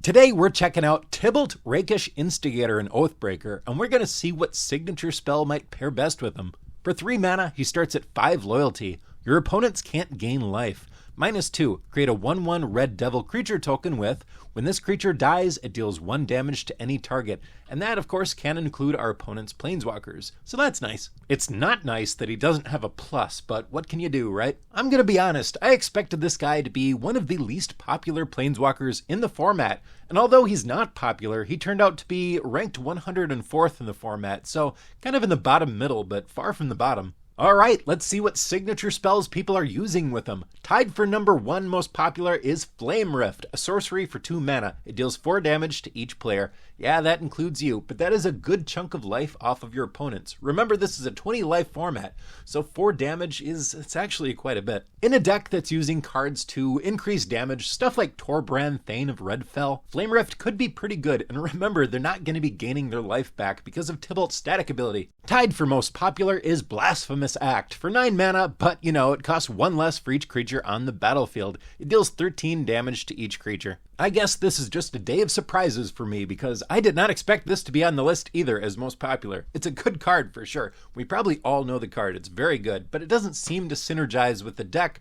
Today we're checking out Tibalt, Rakish, Instigator, and Oathbreaker, and we're going to see what signature spell might pair best with him. For 3 mana, he starts at 5 loyalty. Your opponents can't gain life. -2, create a 1/1 red devil creature token with, when this creature dies, it deals 1 damage to any target. And that, of course, can include our opponent's planeswalkers. So that's nice. It's not nice that he doesn't have a plus, but what can you do, right? I'm gonna be honest, I expected this guy to be one of the least popular planeswalkers in the format. And although he's not popular, he turned out to be ranked 104th in the format, so kind of in the bottom middle, but far from the bottom. Alright, let's see what signature spells people are using with him. Tied for number 1 most popular is Flame Rift, a sorcery for 2 mana. It deals 4 damage to each player. Yeah, that includes you, but that is a good chunk of life off of your opponents. Remember, this is a 20 life format, so 4 damage it's actually quite a bit. In a deck that's using cards to increase damage, stuff like Torbrand, Thane of Redfell, Flame Rift could be pretty good, and remember, they're not going to be gaining their life back because of Tibalt's static ability. Tied for most popular is Blasphemous Act. For 9 mana, but you know, it costs 1 less for each creature on the battlefield. It deals 13 damage to each creature. I guess this is just a day of surprises for me because I did not expect this to be on the list either as most popular. It's a good card for sure. We probably all know the card, it's very good, but it doesn't seem to synergize with the deck.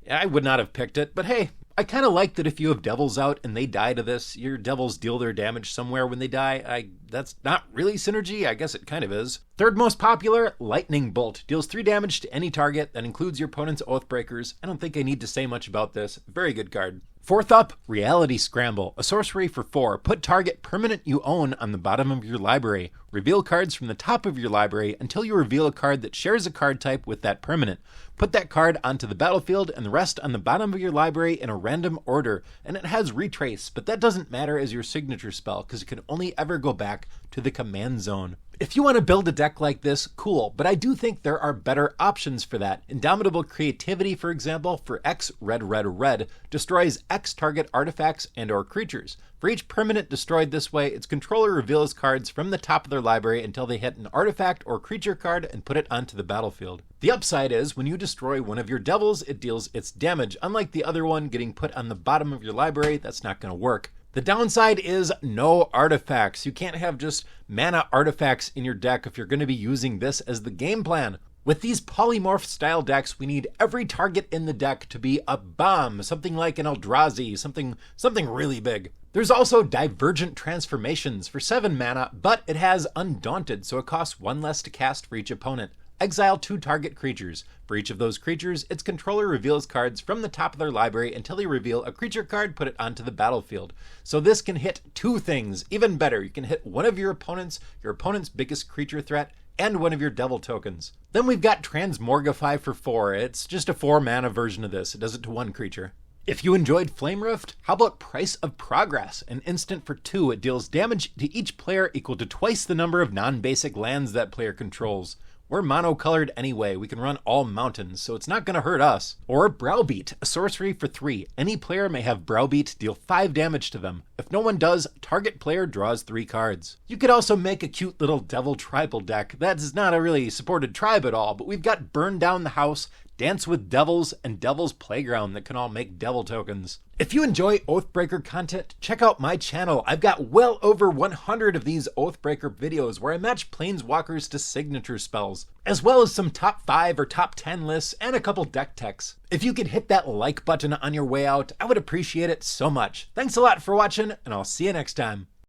I would not have picked it, but hey, I kind of like that if you have devils out and they die to this, your devils deal their damage somewhere when they die. That's not really synergy, I guess it kind of is. Third most popular, Lightning Bolt. Deals 3 damage to any target. That includes your opponent's Oathbreakers. I don't think I need to say much about this. Very good card. Fourth up, Reality Scramble, a sorcery for 4. Put target permanent you own on the bottom of your library. Reveal cards from the top of your library until you reveal a card that shares a card type with that permanent. Put that card onto the battlefield and the rest on the bottom of your library in a random order. And it has Retrace, but that doesn't matter as your signature spell because it can only ever go back to the command zone. If you want to build a deck like this, cool, but I do think there are better options for that. Indomitable Creativity, for example, for X red, destroys X target artifacts and or creatures. For each permanent destroyed this way, its controller reveals cards from the top of their library until they hit an artifact or creature card and put it onto the battlefield. The upside is, when you destroy one of your devils, it deals its damage. Unlike the other one getting put on the bottom of your library, that's not going to work. The downside is no artifacts. You can't have just mana artifacts in your deck if you're going to be using this as the game plan. With these polymorph style decks, we need every target in the deck to be a bomb, something like an Eldrazi, something really big. There's also Divergent Transformations for 7 mana, but it has Undaunted, so it costs 1 less to cast for each opponent. Exile 2 target creatures. For each of those creatures, its controller reveals cards from the top of their library until they reveal a creature card, put it onto the battlefield. So this can hit 2 things. Even better, you can hit one of your opponent's biggest creature threat, and one of your devil tokens. Then we've got Transmorgify for 4. It's just a 4 mana version of this. It does it to 1 creature. If you enjoyed Flame Rift, how about Price of Progress? An instant for 2. It deals damage to each player equal to twice the number of non-basic lands that player controls. We're mono-colored anyway, we can run all mountains, so it's not going to hurt us. Or Browbeat, a sorcery for 3. Any player may have Browbeat deal 5 damage to them. If no one does, target player draws 3 cards. You could also make a cute little Devil Tribal deck. That's not a really supported tribe at all, but we've got Burn Down the House, Dance with Devils, and Devil's Playground that can all make devil tokens. If you enjoy Oathbreaker content, check out my channel. I've got well over 100 of these Oathbreaker videos where I match planeswalkers to signature spells, as well as some top 5 or top 10 lists and a couple deck techs. If you could hit that like button on your way out, I would appreciate it so much. Thanks a lot for watching, and I'll see you next time.